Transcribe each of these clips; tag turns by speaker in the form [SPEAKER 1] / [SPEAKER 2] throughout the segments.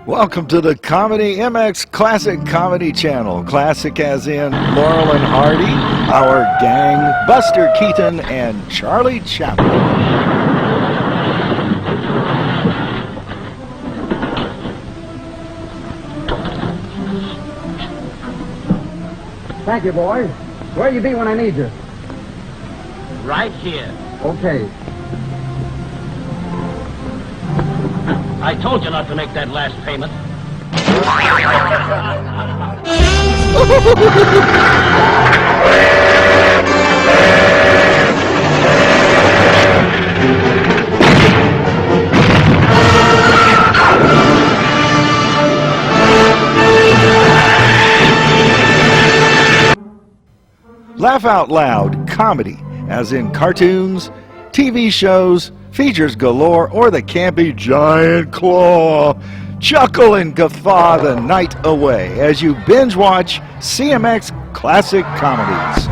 [SPEAKER 1] Welcome to the Comedy MX Classic Comedy Channel. Classic as in Laurel and Hardy, our gang, Buster Keaton, and Charlie Chaplin.
[SPEAKER 2] Thank you, boys. Where you be when I need you?
[SPEAKER 3] Right here.
[SPEAKER 2] Okay.
[SPEAKER 3] I told you not to make that last payment.
[SPEAKER 1] Laugh Out Loud comedy, as in cartoons, TV shows, features galore, or the campy giant claw. Chuckle and guffaw the night away as you binge watch CMX Classic Comedies.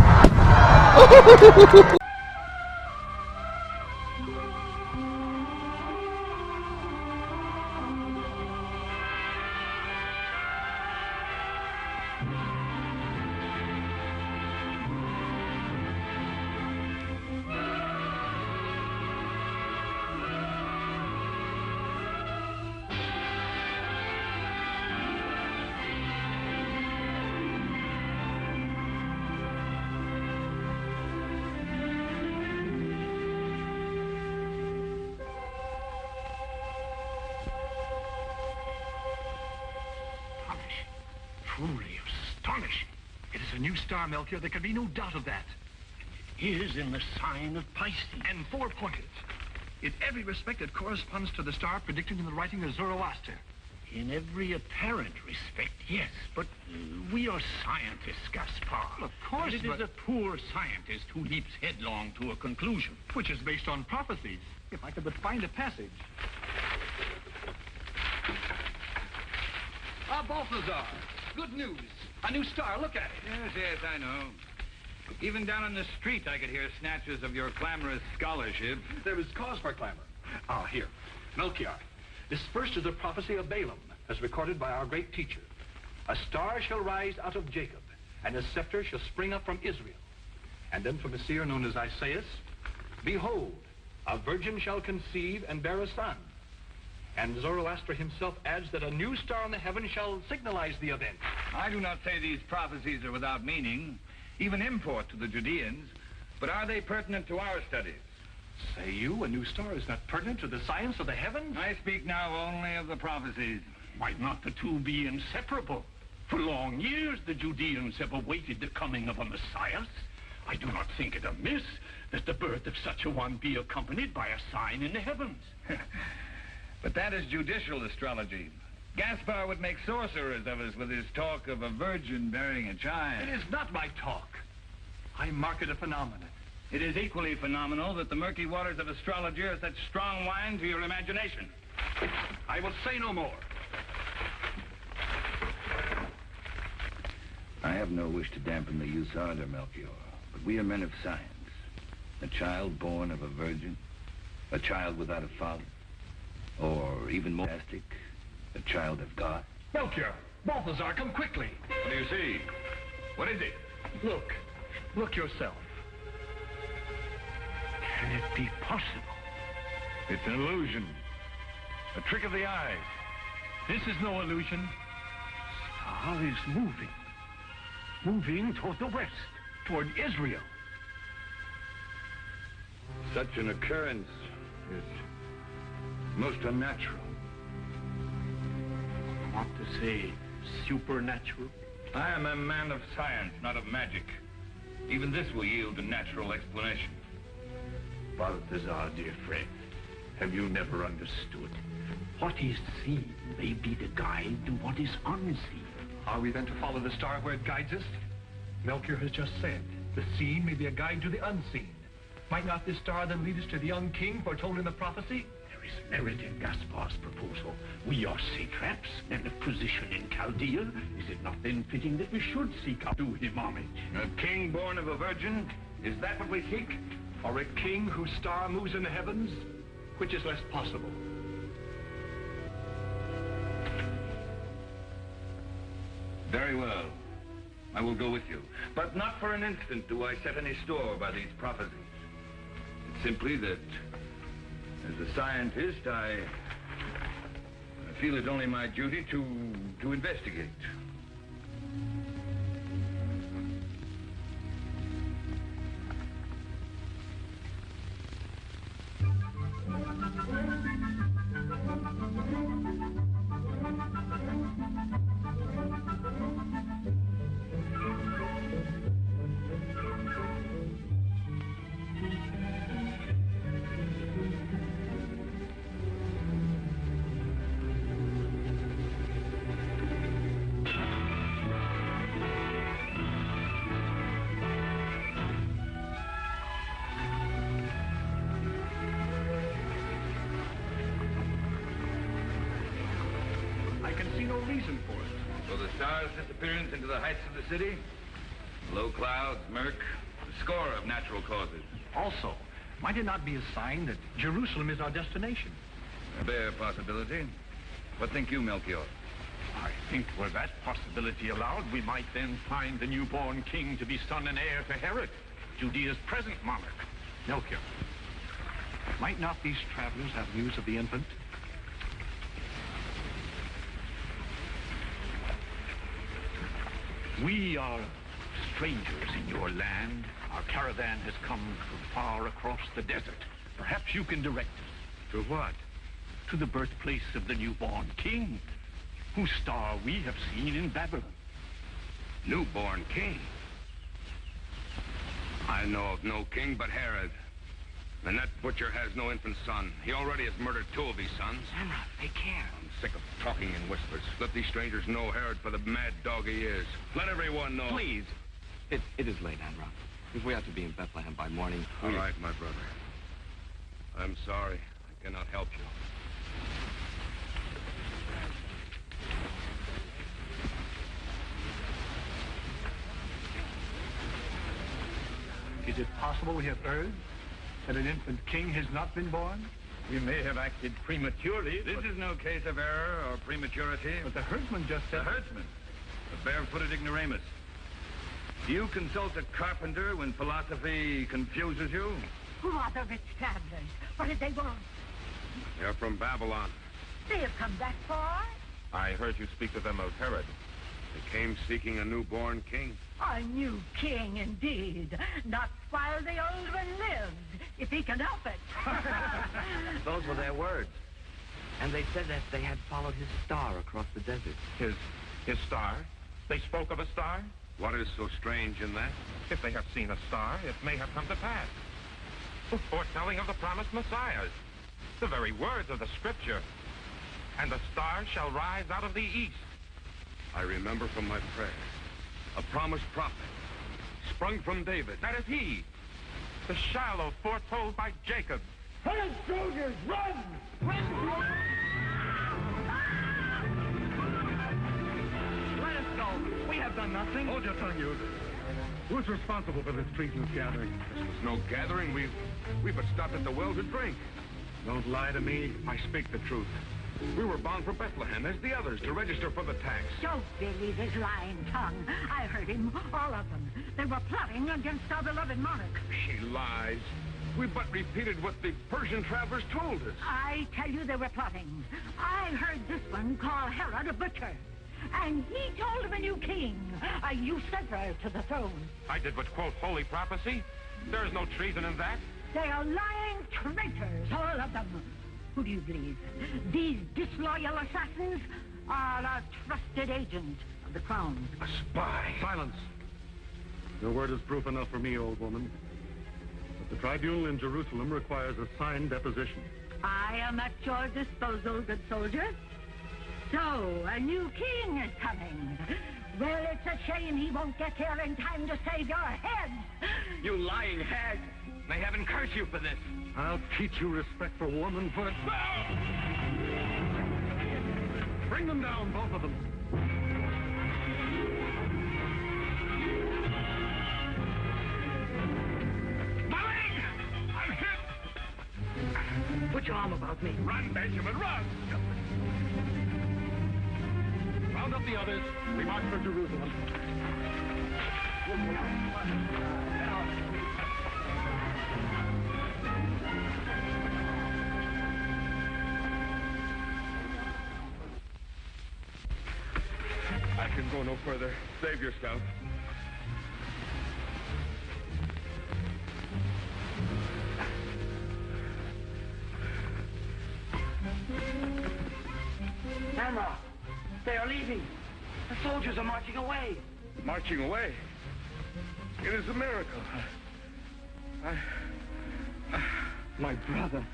[SPEAKER 4] Truly astonishing. It is a new star, Melchior. There can be no doubt of that.
[SPEAKER 3] It is in the sign of Pisces.
[SPEAKER 4] And four-pointed. In every respect, it corresponds to the star predicted in the writing of Zoroaster.
[SPEAKER 3] In every apparent respect, yes. But we are scientists, Gaspar.
[SPEAKER 4] Well, of course,
[SPEAKER 3] and it is a poor scientist who leaps headlong to a conclusion.
[SPEAKER 4] Which is based on prophecies. If I could but find a passage.
[SPEAKER 5] Balthazar. Good news. A new star. Look at it.
[SPEAKER 6] Yes, I know. Even down on the street, I could hear snatches of your clamorous scholarship.
[SPEAKER 4] There is cause for clamor. Here. Melchior. This first is a prophecy of Balaam, as recorded by our great teacher. A star shall rise out of Jacob, and a scepter shall spring up from Israel. And then from a seer known as Isaiah, behold, a virgin shall conceive and bear a son. And Zoroaster himself adds that a new star in the heaven shall signalize the event.
[SPEAKER 6] I do not say these prophecies are without meaning, even import to the Judeans, but are they pertinent to our studies?
[SPEAKER 4] Say you, a new star is not pertinent to the science of the heavens?
[SPEAKER 6] I speak now only of the prophecies.
[SPEAKER 3] Might not the two be inseparable? For long years, the Judeans have awaited the coming of a Messiah. I do not think it amiss that the birth of such a one be accompanied by a sign in the heavens.
[SPEAKER 6] But that is judicial astrology. Gaspar would make sorcerers of us with his talk of a virgin bearing a child.
[SPEAKER 4] It is not my talk. I market a phenomenon.
[SPEAKER 6] It is equally phenomenal that the murky waters of astrology are such strong wine to your imagination.
[SPEAKER 4] I will say no more.
[SPEAKER 7] I have no wish to dampen the youth's ardor, Melchior, but we are men of science. A child born of a virgin, a child without a father, or even more drastic, a child of God.
[SPEAKER 4] Melchior, Balthazar, come quickly.
[SPEAKER 6] What do you see? What is it?
[SPEAKER 4] Look. Look yourself.
[SPEAKER 3] Can it be possible?
[SPEAKER 6] It's an illusion. A trick of the eyes.
[SPEAKER 4] This is no illusion.
[SPEAKER 3] Star is moving. Moving toward the west.
[SPEAKER 4] Toward Israel.
[SPEAKER 6] Such an occurrence is most unnatural.
[SPEAKER 3] Not to say supernatural.
[SPEAKER 6] I am a man of science, not of magic. Even this will yield a natural explanation.
[SPEAKER 3] Balthazar, dear friend, have you never understood? What is seen may be the guide to what is unseen.
[SPEAKER 4] Are we then to follow the star where it guides us? Melchior has just said, the seen may be a guide to the unseen. Might not this star then lead us to the young king foretold in the prophecy?
[SPEAKER 3] There is merit in Gaspar's proposal. We are satraps and of position in Chaldea. Is it not then fitting that we should seek out do him homage?
[SPEAKER 6] A king born of a virgin? Is that what we seek?
[SPEAKER 4] Or a king whose star moves in the heavens? Which is less possible?
[SPEAKER 7] Very well. I will go with you. But not for an instant do I set any store by these prophecies. It's simply that, as a scientist, I feel it only my duty to investigate. So the star's disappearance into the heights of the city, low clouds, murk, a score of natural causes.
[SPEAKER 4] Also, might it not be a sign that Jerusalem is our destination?
[SPEAKER 7] A bare possibility. What think you, Melchior?
[SPEAKER 3] I think were that possibility allowed, we might then find the newborn king to be son and heir to Herod, Judea's present monarch.
[SPEAKER 4] Melchior, might not these travelers have news of the infant?
[SPEAKER 3] We are strangers in your land. Our caravan has come from far across the desert. Perhaps you can direct us.
[SPEAKER 7] To what?
[SPEAKER 3] To the birthplace of the newborn king, whose star we have seen in Babylon.
[SPEAKER 7] Newborn king? I know of no king but Herod. And that butcher has no infant son. He already has murdered 2 of his sons.
[SPEAKER 5] Samra, take care.
[SPEAKER 7] I'm sick of talking in whispers. Let these strangers know Herod for the mad dog he is. Let everyone know.
[SPEAKER 5] Please. It is late, Amra. If we have to be in Bethlehem by morning...
[SPEAKER 7] All right, my brother. I'm sorry. I cannot help you.
[SPEAKER 4] Is it possible we have erred? That an infant king has not been born?
[SPEAKER 3] We may have acted prematurely.
[SPEAKER 7] This is no case of error or prematurity.
[SPEAKER 4] But the herdsman just said...
[SPEAKER 7] The herdsman? The barefooted ignoramus. Do you consult a carpenter when philosophy confuses you?
[SPEAKER 8] Who are the rich travelers? What did they want?
[SPEAKER 7] They're from Babylon.
[SPEAKER 8] They have come that far?
[SPEAKER 3] I heard you speak to them of Herod.
[SPEAKER 7] They came seeking a newborn king.
[SPEAKER 8] A new king, indeed. Not while the old one lived, if he can help it.
[SPEAKER 5] Those were their words. And they said that they had followed his star across the desert.
[SPEAKER 3] His star? They spoke of a star?
[SPEAKER 7] What is so strange in that?
[SPEAKER 3] If they have seen a star, it may have come to pass. The foretelling of the promised Messiah. The very words of the scripture. And the star shall rise out of the east.
[SPEAKER 7] I remember from my prayers. A promised prophet, sprung from David.
[SPEAKER 3] That is he. The Shiloh foretold by Jacob.
[SPEAKER 2] Hey, soldiers, run!
[SPEAKER 4] Let us go. We have done nothing.
[SPEAKER 2] Hold your tongue, you. Who's responsible for this treasonous gathering?
[SPEAKER 7] This was no gathering. We but stopped at the well to drink.
[SPEAKER 2] Don't lie to me.
[SPEAKER 7] I speak the truth. We were bound for Bethlehem as the others to register for the tax.
[SPEAKER 8] Don't believe his lying tongue. I heard him, all of them. They were plotting against our beloved monarch.
[SPEAKER 7] She lies. We but repeated what the Persian travelers told us.
[SPEAKER 8] I tell you they were plotting. I heard this one call Herod a butcher. And he told him a new king, a usurper to the throne.
[SPEAKER 3] I did but quote holy prophecy. There is no treason in that.
[SPEAKER 8] They are lying traitors, all of them. Who do you believe? These disloyal assassins are a trusted agent of the crown.
[SPEAKER 7] A spy.
[SPEAKER 2] Silence. Your word is proof enough for me, old woman. But the tribunal in Jerusalem requires a signed deposition.
[SPEAKER 8] I am at your disposal, good soldier. So, a new king is coming. Well, it's a shame he won't get here in time to save your heads.
[SPEAKER 5] You lying hag. May heaven curse you for this.
[SPEAKER 2] I'll teach you respect for womanhood. Bring them down, both of them.
[SPEAKER 3] My leg! I'm hit!
[SPEAKER 5] Put your arm about me.
[SPEAKER 3] Run, Benjamin, run!
[SPEAKER 4] Round up the others. We march for Jerusalem.
[SPEAKER 6] I can go no further. Save yourself.
[SPEAKER 5] Amra, they are leaving. The soldiers are marching away.
[SPEAKER 6] Marching away? It is a miracle.
[SPEAKER 5] My brother.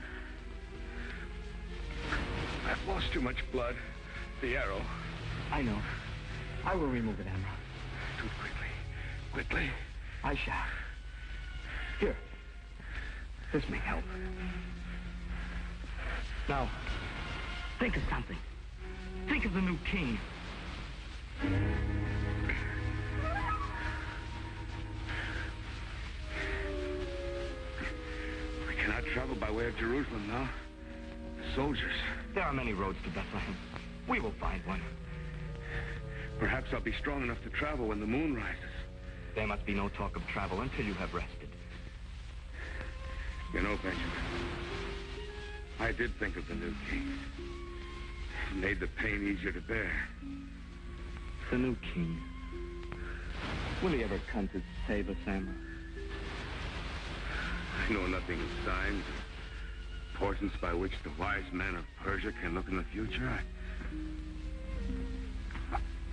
[SPEAKER 6] I've lost too much blood. The arrow.
[SPEAKER 5] I know. I will remove it, Amra.
[SPEAKER 6] Do it quickly. Quickly.
[SPEAKER 5] I shall. Here. This may help. Now, think of something. Think of the new king.
[SPEAKER 6] We cannot travel by way of Jerusalem now. The soldiers.
[SPEAKER 5] There are many roads to Bethlehem. We will find one.
[SPEAKER 6] Perhaps I'll be strong enough to travel when the moon rises.
[SPEAKER 5] There must be no talk of travel until you have rested.
[SPEAKER 6] You know, Benjamin, I did think of the new king. It made the pain easier to bear.
[SPEAKER 5] The new king. Will he ever come to save us, Amra?
[SPEAKER 6] I know nothing of signs, portents by which the wise men of Persia can look in the future.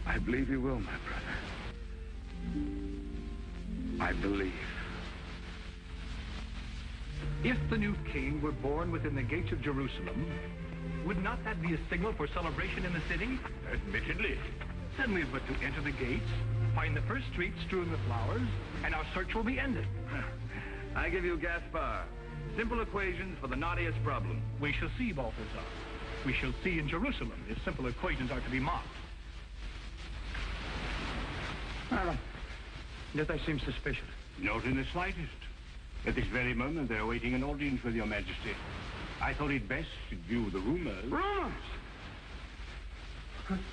[SPEAKER 6] I believe he will, my brother. I believe.
[SPEAKER 4] If the new king were born within the gates of Jerusalem, would not that be a signal for celebration in the city?
[SPEAKER 3] Admittedly.
[SPEAKER 4] Then we've but to enter the gates, find the first street strewn with flowers, and our search will be ended.
[SPEAKER 6] I give you Gaspar. Simple equations for the knottiest problem.
[SPEAKER 4] We shall see, Balthazar. We shall see in Jerusalem if simple equations are to be mocked. Yet they seem suspicious.
[SPEAKER 3] Not in the slightest. At this very moment, they're awaiting an audience with your majesty. I thought it best to view the rumors.
[SPEAKER 5] Rumors!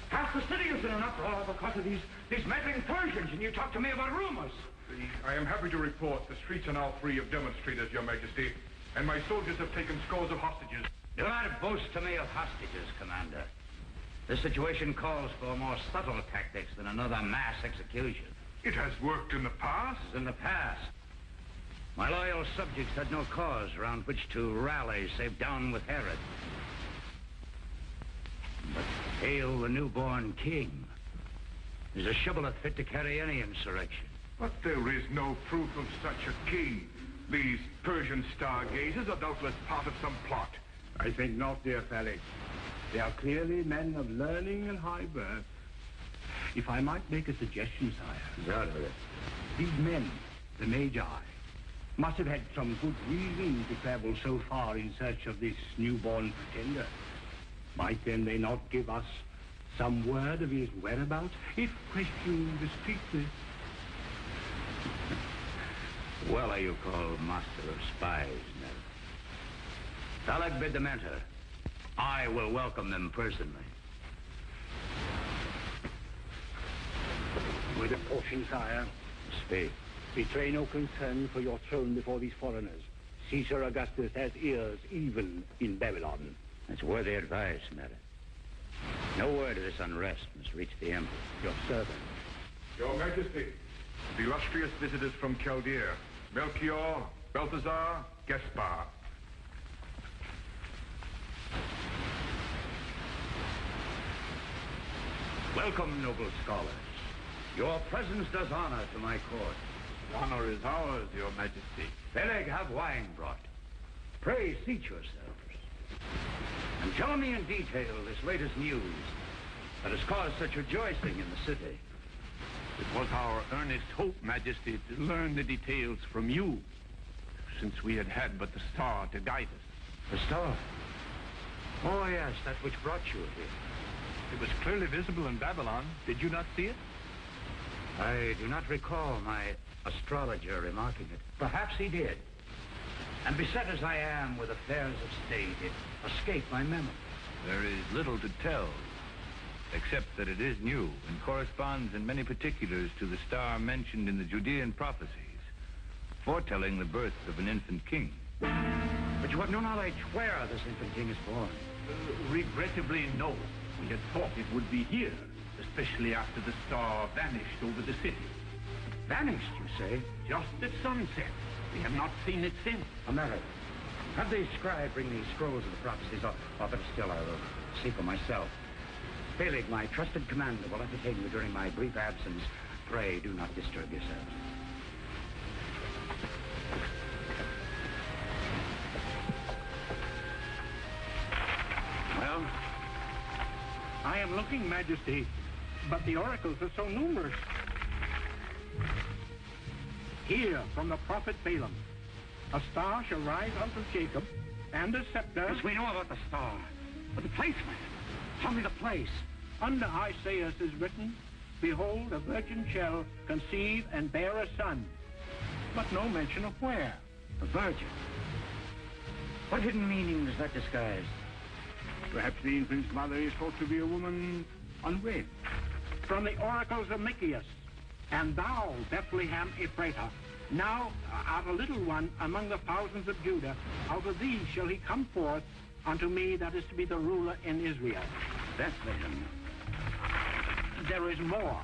[SPEAKER 5] Half the city is in an uproar because of these meddling Persians, and you talk to me about rumors.
[SPEAKER 9] I am happy to report the streets are now free of demonstrators, Your Majesty, and my soldiers have taken scores of hostages.
[SPEAKER 5] Do not boast to me of hostages, Commander. The situation calls for more subtle tactics than another mass execution.
[SPEAKER 9] It has worked in the past.
[SPEAKER 5] In the past, my loyal subjects had no cause around which to rally save down with Herod. But hail the newborn king is a shibboleth fit to carry any insurrection.
[SPEAKER 9] But there is no proof of such a king. These Persian stargazers are doubtless part of some plot.
[SPEAKER 3] I think not, dear Felix. They are clearly men of learning and high birth. If I might make a suggestion, sire. These men, the Magi, must have had some good reason to travel so far in search of this newborn pretender. Might then they not give us some word of his whereabouts, if questioned discreetly?
[SPEAKER 5] Well are you called master of spies, Ned. Alec, bid them enter. I will welcome them personally.
[SPEAKER 10] With a caution, sire.
[SPEAKER 5] Speak.
[SPEAKER 10] Betray no concern for your throne before these foreigners. Caesar Augustus has ears even in Babylon.
[SPEAKER 5] That's worthy advice, Ned. No word of this unrest must reach the emperor.
[SPEAKER 10] Your servant.
[SPEAKER 9] Your Majesty, the illustrious visitors from Chaldea, Melchior, Balthazar, Gaspar.
[SPEAKER 5] Welcome, noble scholars. Your presence does honor to my court.
[SPEAKER 9] The honor is ours, Your Majesty.
[SPEAKER 5] Peleg, have wine brought. Pray seat yourselves. And tell me in detail this latest news that has caused such rejoicing in the city.
[SPEAKER 3] It was our earnest hope, Majesty, to learn the details from you, since we had but the star to guide us.
[SPEAKER 5] The star? Oh, yes, that which brought you here.
[SPEAKER 4] It was clearly visible in Babylon. Did you not see it?
[SPEAKER 5] I do not recall my astrologer remarking it. Perhaps he did. And beset as I am with affairs of state, it escaped my memory.
[SPEAKER 6] There is little to tell.
[SPEAKER 7] except that it is new and corresponds in many particulars to the star mentioned in the Judean prophecies, foretelling the birth of an infant king.
[SPEAKER 5] But you have no knowledge where this infant king is born.
[SPEAKER 3] Regrettably, no. We had thought it would be here, especially after the star vanished over the city.
[SPEAKER 5] Vanished, you say?
[SPEAKER 3] Just at sunset. We have not seen it since.
[SPEAKER 5] A matter. Have the scribe bring these scrolls of the prophecies, or better still, I will see for myself. Peleg, my trusted commander, will entertain you during my brief absence. Pray do not disturb yourselves.
[SPEAKER 3] Well, I am looking, Majesty, but the oracles are so numerous. Here, from the prophet Balaam, a star shall rise out of Jacob, and a scepter...
[SPEAKER 5] Yes, we know about the star. But the placement. Tell me the place.
[SPEAKER 3] Under Isaiah is written, Behold, a virgin shall conceive and bear a son. But no mention of where.
[SPEAKER 5] A virgin? What hidden meaning does that disguise?
[SPEAKER 10] Perhaps the infant's mother is thought to be a woman unwed.
[SPEAKER 3] From the oracles of Micheas, and thou, Bethlehem Ephratah, now art a little one among the thousands of Judah. Out of thee shall he come forth unto me that is to be the ruler in Israel.
[SPEAKER 5] Bethlehem.
[SPEAKER 3] There is more.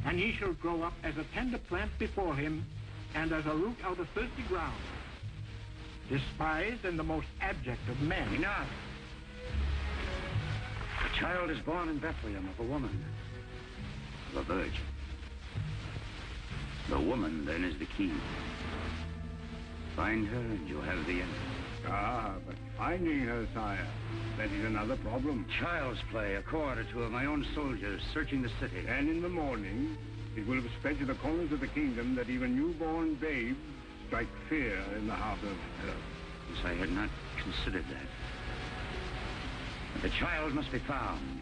[SPEAKER 3] And he shall grow up as a tender plant before him, and as a root out of thirsty ground. Despised and the most abject of men.
[SPEAKER 5] Enough. The child is born in Bethlehem of a woman, of a virgin. The woman, then, is the key. Find her, and you'll have the end.
[SPEAKER 10] Ah, but finding her, sire, that is another problem.
[SPEAKER 5] Child's play, a corps or two of my own soldiers searching the city.
[SPEAKER 10] And in the morning, it will have spread to the corners of the kingdom that even newborn babes strike fear in the heart of her.
[SPEAKER 5] Yes, I had not considered that. But the child must be found,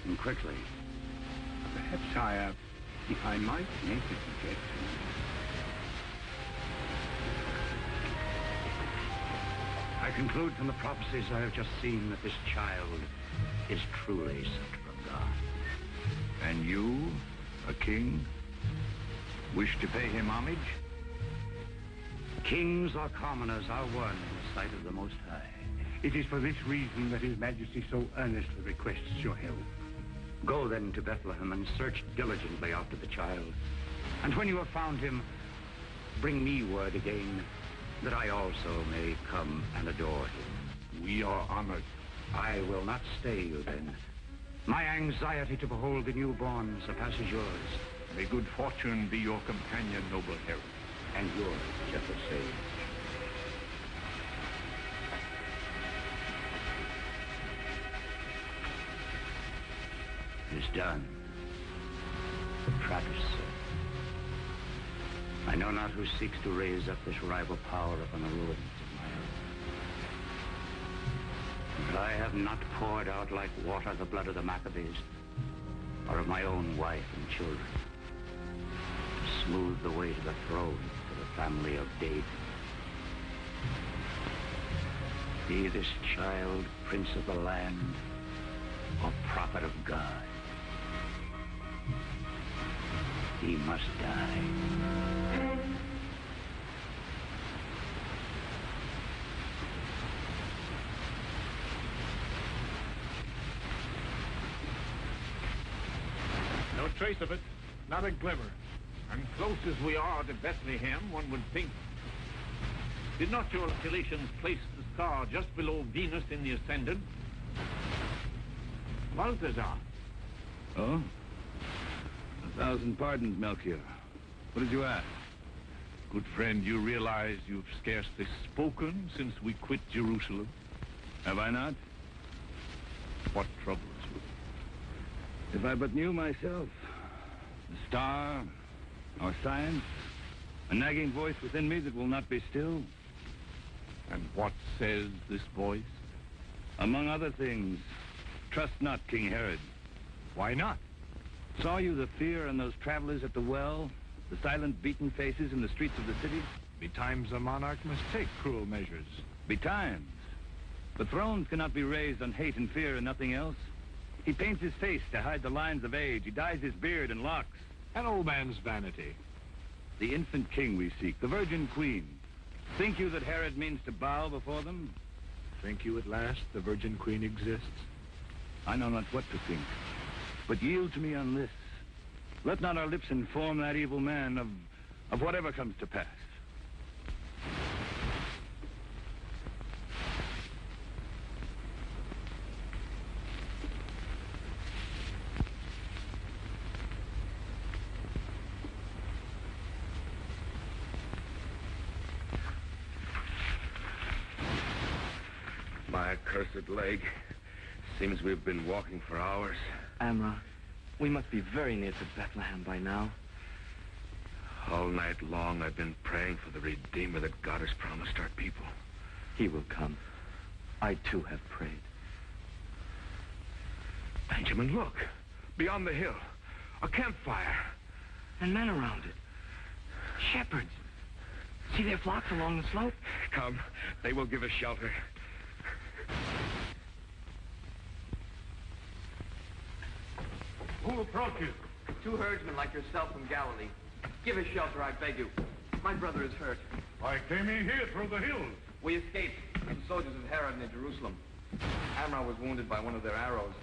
[SPEAKER 5] and quickly.
[SPEAKER 10] Perhaps, sire, if I might make a suggestion.
[SPEAKER 5] I conclude from the prophecies I have just seen that this child is truly sent from God.
[SPEAKER 7] And you, a king, wish to pay him homage?
[SPEAKER 5] Kings or commoners are one in the sight of the Most High.
[SPEAKER 10] It is for this reason that His Majesty so earnestly requests your help.
[SPEAKER 5] Go then to Bethlehem and search diligently after the child. And when you have found him, bring me word again that I also may come and adore him.
[SPEAKER 10] We are honored.
[SPEAKER 5] I will not stay you then. My anxiety to behold the newborn surpasses yours.
[SPEAKER 10] May good fortune be your companion, noble Herod.
[SPEAKER 5] And yours, gentle sage. It is done. The trap is set. I know not who seeks to raise up this rival power upon the ruins of my own. But I have not poured out like water the blood of the Maccabees, or of my own wife and children, to smooth the way to the throne for the family of David. Be this child prince of the land, or prophet of God, he must die.
[SPEAKER 9] No trace of it. Not a glimmer. And close as we are to Bethlehem, one would think... Did not your calculations place the star just below Venus in the ascendant? Balthazar.
[SPEAKER 7] Oh? 1,000 pardons, Melchior. What did you ask?
[SPEAKER 9] Good friend, you realize you've scarcely spoken since we quit Jerusalem?
[SPEAKER 7] Have I not?
[SPEAKER 9] What troubles you?
[SPEAKER 7] If I but knew myself, the star, our science, a nagging voice within me that will not be still.
[SPEAKER 9] And what says this voice?
[SPEAKER 7] Among other things, trust not King Herod.
[SPEAKER 9] Why not?
[SPEAKER 7] Saw you the fear in those travelers at the well? The silent, beaten faces in the streets of the city?
[SPEAKER 9] Betimes a monarch must take cruel measures.
[SPEAKER 7] Betimes. But thrones cannot be raised on hate and fear and nothing else.
[SPEAKER 6] He paints his face to hide the lines of age. He dyes his beard and locks.
[SPEAKER 9] An old man's vanity.
[SPEAKER 6] The infant king we seek, the virgin queen. Think you that Herod means to bow before them?
[SPEAKER 9] Think you at last the Virgin Queen exists?
[SPEAKER 6] I know not what to think, but yield to me on this. Let not our lips inform that evil man of whatever comes to pass.
[SPEAKER 7] My accursed leg. Seems we've been walking for hours.
[SPEAKER 11] Amra, we must be very near to Bethlehem by now.
[SPEAKER 7] All night long I've been praying for the Redeemer that God has promised our people.
[SPEAKER 11] He will come. I too have prayed.
[SPEAKER 7] Benjamin, look. Beyond the hill. A campfire.
[SPEAKER 11] And men around it. Shepherds. See their flocks along the slope?
[SPEAKER 7] Come. They will give us shelter.
[SPEAKER 2] Who approaches?
[SPEAKER 11] 2 herdsmen like yourself from Galilee. Give us shelter, I beg you. My brother is hurt.
[SPEAKER 2] I came in here through the hills.
[SPEAKER 11] We escaped from soldiers of Herod near Jerusalem. Amra was wounded by one of their arrows.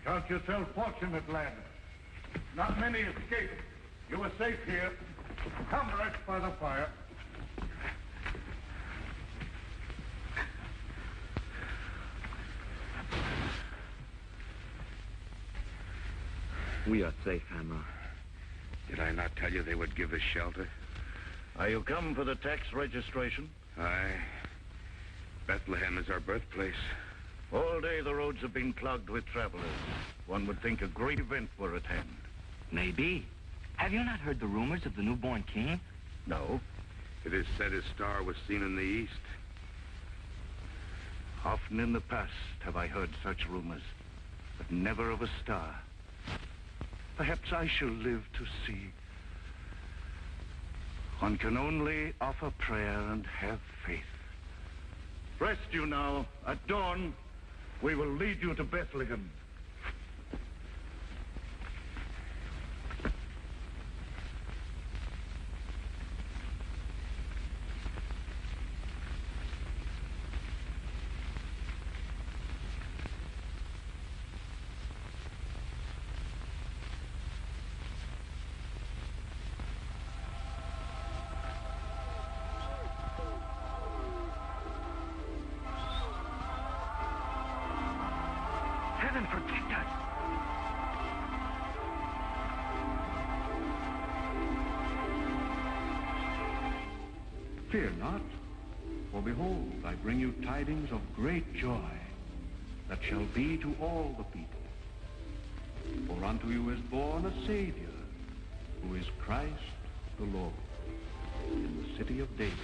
[SPEAKER 2] Count yourself fortunate, lad. Not many escaped. You were safe here. Come, rest by the fire.
[SPEAKER 11] We are safe, Amra.
[SPEAKER 7] Did I not tell you they would give us shelter?
[SPEAKER 6] Are you come for the tax registration?
[SPEAKER 7] Aye. Bethlehem is our birthplace.
[SPEAKER 6] All day the roads have been clogged with travelers. One would think a great event were at hand.
[SPEAKER 11] Maybe. Have you not heard the rumors of the newborn king?
[SPEAKER 6] No.
[SPEAKER 7] It is said his star was seen in the east.
[SPEAKER 6] Often in the past have I heard such rumors, but never of a star. Perhaps I shall live to see. One can only offer prayer and have faith. Rest you now. At dawn, we will lead you to Bethlehem.
[SPEAKER 11] Heaven protect us!
[SPEAKER 12] Fear not, for behold, I bring you tidings of great joy that shall be to all the people. For unto you is born a Savior, who is Christ the Lord, in the city of David.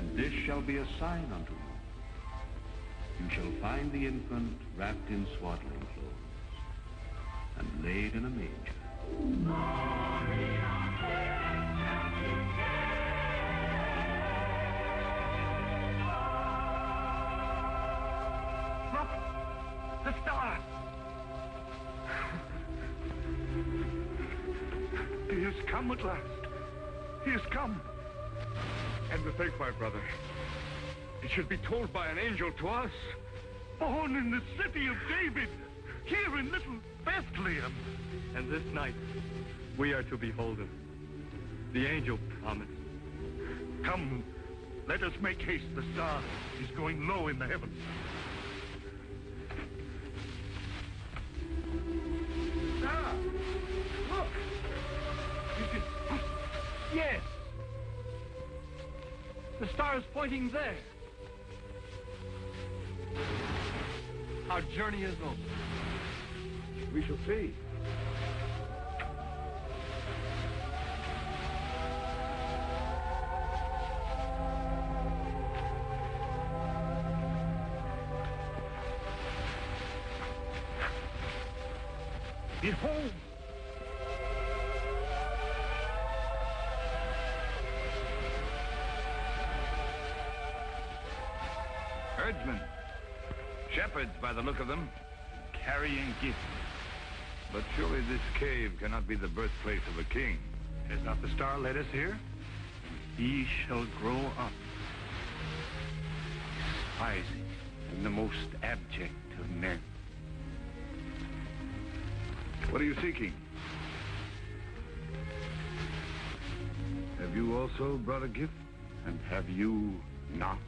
[SPEAKER 12] And this shall be a sign unto you. You shall find the infant wrapped in swaddling clothes and laid in a manger.
[SPEAKER 11] Look! The star!
[SPEAKER 2] He has come at last. He has come. And to think, my brother, it should be told by an angel to us. Born in the city of David, here in little Bethlehem.
[SPEAKER 11] And this night, we are to behold him. The angel promised.
[SPEAKER 2] Come, let us make haste. The star is going low in the heavens.
[SPEAKER 11] Star! Look! Yes! The star is pointing there. Our journey is over.
[SPEAKER 2] We shall see. Behold!
[SPEAKER 6] Herdsmen. Shepherds, by the look of them.
[SPEAKER 9] carrying gifts.
[SPEAKER 7] But surely this cave cannot be the birthplace of a king.
[SPEAKER 12] Has not the star led us here?
[SPEAKER 9] He shall grow up, despising and the most abject of men.
[SPEAKER 7] What are you seeking? Have you also brought a gift?
[SPEAKER 9] And have you not?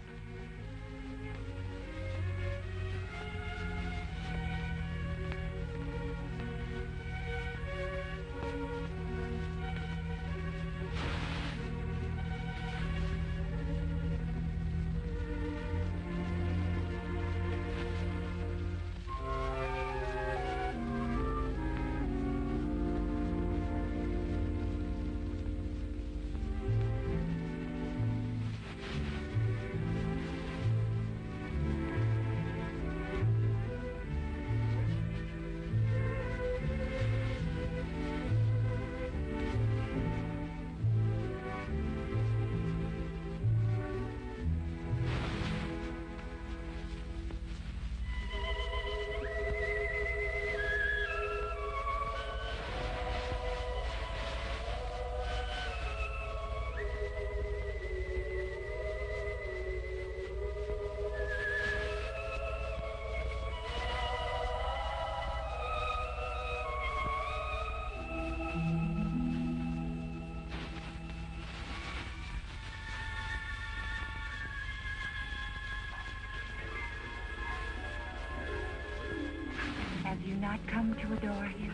[SPEAKER 8] Have you not come to adore him?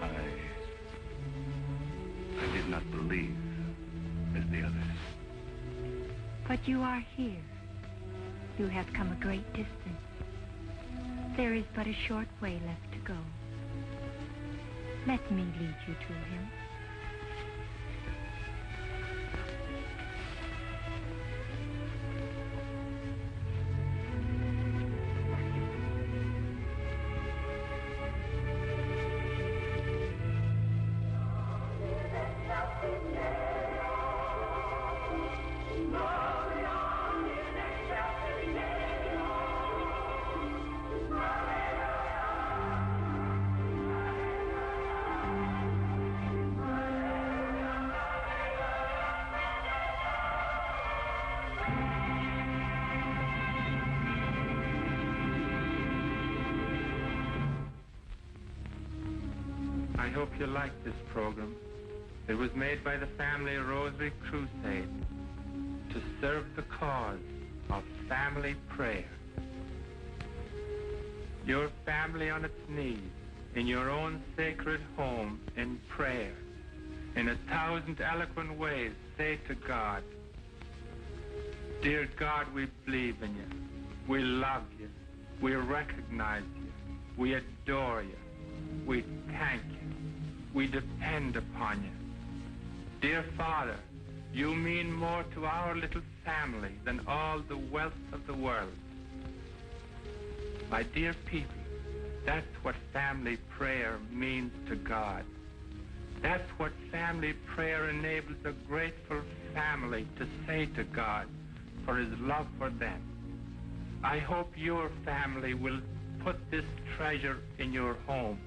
[SPEAKER 12] I did not believe as the others.
[SPEAKER 8] But you are here. You have come a great distance. There is but a short way left to go. Let me lead you to him.
[SPEAKER 13] I hope you like this program. It was made by the Family Rosary Crusade to serve the cause of family prayer. Your family on its knees, in your own sacred home, in prayer, in 1,000 eloquent ways, say to God, "Dear God, we believe in you. We love you. We recognize you. We adore you. We thank you. We depend upon you. Dear Father, you mean more to our little family than all the wealth of the world. My dear people, that's what family prayer means to God. That's what family prayer enables a grateful family to say to God for his love for them. I hope your family will put this treasure in your home.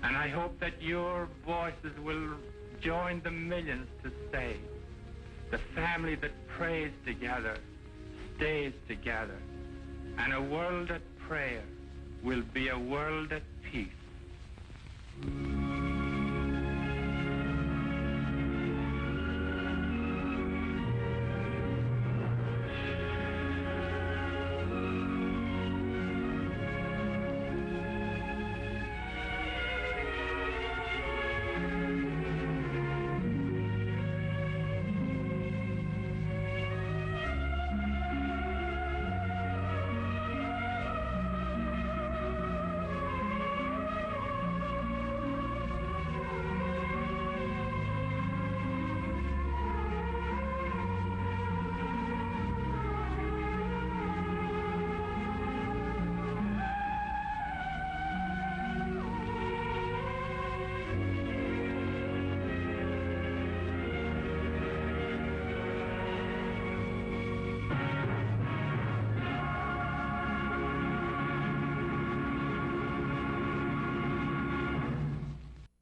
[SPEAKER 13] And I hope that your voices will join the millions to say, the family that prays together stays together, and a world at prayer will be a world at peace."